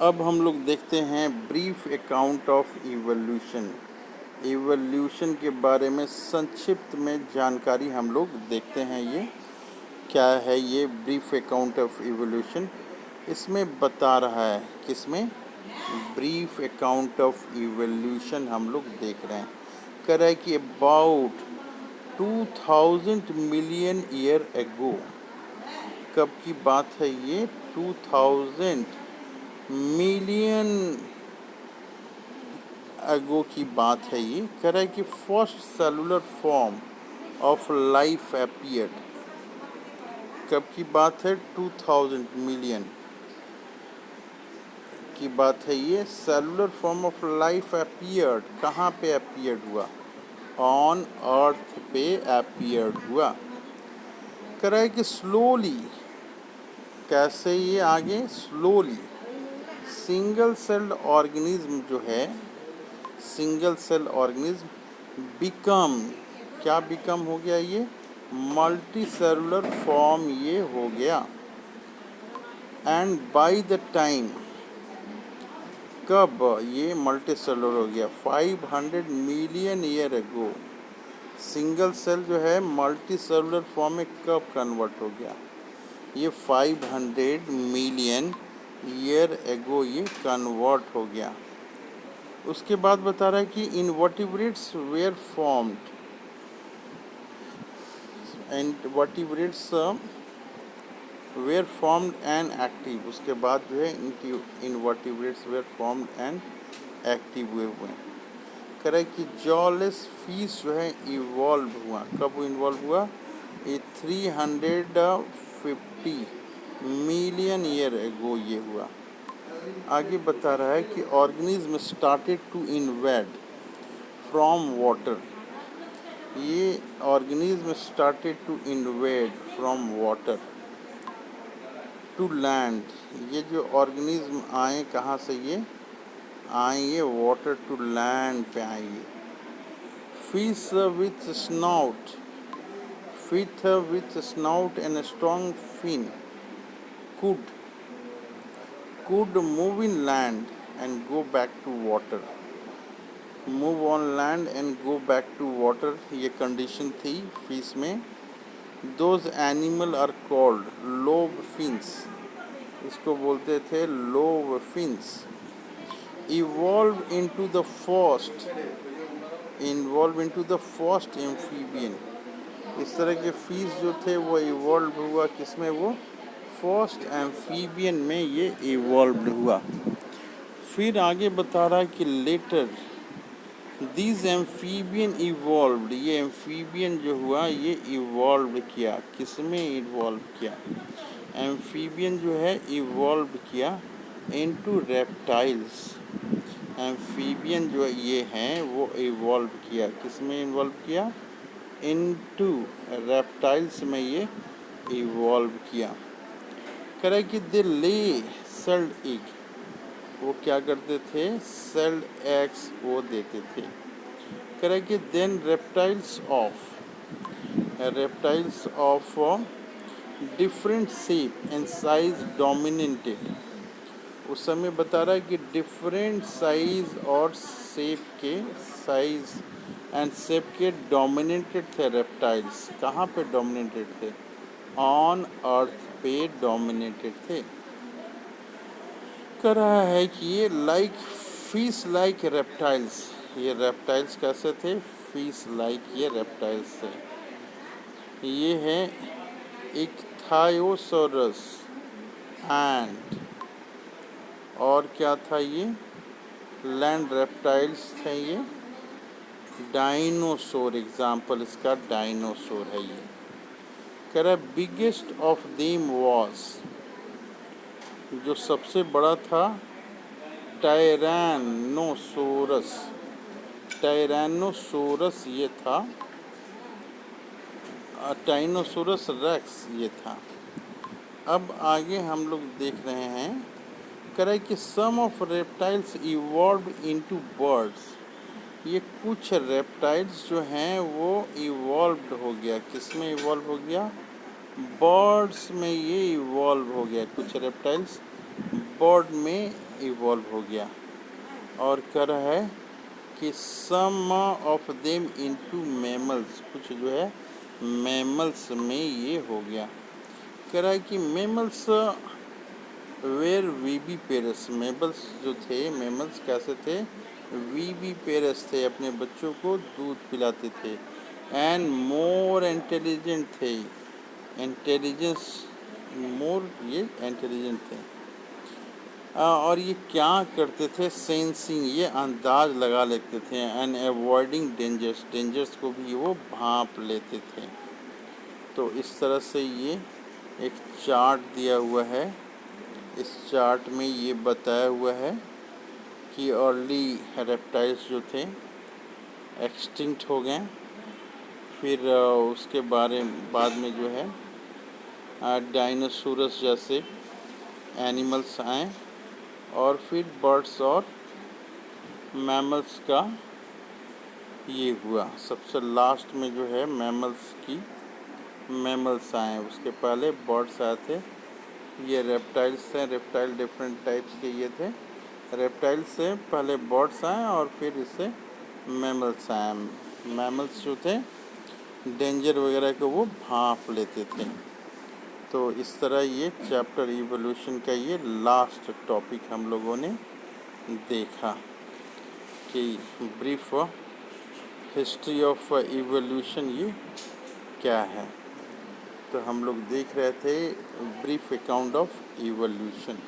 अब हम लोग देखते हैं brief account of evolution. Evolution के बारे में संक्षिप्त में जानकारी हम लोग देखते हैं। ये क्या है? ये ब्रीफ अकाउंट ऑफ इवोल्यूशन इसमें बता रहा है। किसमें? ब्रीफ अकाउंट ऑफ इवोल्यूशन हम लोग देख रहे हैं। कह रहा है कि अबाउट 2000 मिलियन ईयर एगो। कब की बात है ये? 2000 मिलियन एगो की बात है ये। कह रहा है कि first cellular form of life appeared. कब की बात है? 2000 मिलियन की बात है ये। Cellular form of life appeared कहाँ पे अपीयर्ड हुआ? ऑन अर्थ पे अपीयर्ड हुआ। कह रहा है कि स्लोली। कैसे? ये आगे स्लोली सिंगल सेल्ड ऑर्गेनिज्म जो है, सिंगल सेल ऑर्गेनिज्म बिकम, क्या बिकम हो गया? ये मल्टी सेलुलर फॉर्म ये हो गया। एंड बाय द टाइम, कब ये मल्टी सेलुलर हो गया? 500 million year ago. Single cell जो है मल्टी सेलुलर फॉर्म में कब कन्वर्ट हो गया? ये 500 मिलियन ईयर एगो ये कन्वर्ट हो गया। उसके बाद बता रहा है कि invertebrates were formed, invertebrates were formed and active. उसके बाद जो है invertebrates were formed and active हुए हुए। कह रहा है कि जॉलेस फिश जो है इवॉल्व हुआ। कब इन्वॉल्व हुआ? ये 350 मिलियन ईयर एगो ये हुआ। आगे बता रहा है कि organism started to invade from water. ये organism started to invade from water to land. ये जो ऑर्गेनिज्म आए कहाँ से? ये आए ये वाटर टू लैंड पे आए ये। Fish with snout, fish with snout and strong fin could move in land and go back to water. Move on land and go back to water, ये कंडीशन थी फिश में। Those animal are called lobe fins, इसको बोलते थे lobe fins. Evolved into the first amphibian. इस तरह के fish जो थे वो इवॉल्व हुआ किसमें? वो फर्स्ट एम्फीबियन में ये इवॉल्व हुआ। फिर आगे बता रहा है कि लेटर दिस एम्फीबियन इवॉल्व्ड। ये एम्फीबियन जो हुआ ये इवॉल्व किया। किसमें इवॉल्व किया? एम्फीबियन जो है इवॉल्व किया इनटू रेप्टाइल्स। एम्फीबियन जो ये हैं वो इवॉल्व किया। किसमें इवॉल्व किया? इनटू रेप्टाइल्स में ये इवॉल्व किया। कह रहा है कि दे ले सेल्ड एग। वो क्या करते थे? सेल्ड एग्स वो देते थे। कह रहा है कि then reptiles of different shape and size dominated. उस समय बता रहा है कि डिफरेंट साइज और शेप के, साइज एंड शेप के डोमिनेटेड थे रेप्टाइल्स। कहाँ पे डोमिनेटेड थे? ऑन अर्थ पे डोमिनेटेड थे। कह रहा है कि ये लाइक फिश लाइक रेप्टाइल्स। ये रेप्टाइल्स कैसे थे? फिश लाइक ये रेप्टाइल्स थे। ये है इक्थायोसोरस एंड, और क्या था ये? लैंड रेप्टाइल्स थे ये। डायनोसोर, एग्जाम्पल इसका डायनोसोर है ये। कह रहा है बिगेस्ट ऑफ देम वाज, जो सबसे बड़ा था टायरैनोसोरस। टायरैनोसोरस ये था। टाइनोसोरस रेक्स ये था। अब आगे हम लोग देख रहे हैं। कह रहा है कि some of reptiles evolve into birds. ये कुछ रेप्टाइल्स जो हैं वो इवॉल्व हो गया। किस में इवॉल्व हो गया? बर्ड्स में ये इवॉल्व हो गया। कुछ रेप्टाइल्स बर्ड में इवॉल्व हो गया, और कह रहा है कि some of them into mammals, कुछ जो है मैमल्स में ये हो गया। कह रहा है कि mammals were viviparous, mammals जो थे, मैमल्स कैसे थे, वीबी पेरस थे, अपने बच्चों को दूध पिलाते थे, एंड मोर इंटेलिजेंट थे, इंटेलिजेंस मोर, ये इंटेलिजेंट थे। और ये क्या करते थे, सेंसिंग, ये अंदाज लगा लेते थे, एंड अवॉइडिंग डेंजर्स, डेंजर्स को भी वो भांप लेते थे। तो इस तरह से ये एक चार्ट दिया हुआ है। इस चार्ट में ये बताया हुआ है कि अर्ली रेप्टाइल्स जो थे एक्सटिंक्ट हो गए, फिर उसके बाद में जो है डायनासोरस जैसे एनिमल्स आए, और फिर बर्ड्स और मैमल्स का ये हुआ। सबसे लास्ट में जो है मैमल्स आए, उसके पहले बर्ड्स आए थे। ये रेप्टाइल्स हैं, रेप्टाइल डिफरेंट टाइप्स के ये थे। रेप्टाइल से पहले बर्ड्स आए और फिर इससे मैमल्स आए। मैमल्स जो थे डेंजर वगैरह को वो भांप लेते थे। तो इस तरह ये चैप्टर इवोल्यूशन का ये लास्ट टॉपिक हम लोगों ने देखा कि ब्रीफ हिस्ट्री ऑफ इवोल्यूशन ये क्या है। तो हम लोग देख रहे थे ब्रीफ अकाउंट ऑफ इवोल्यूशन।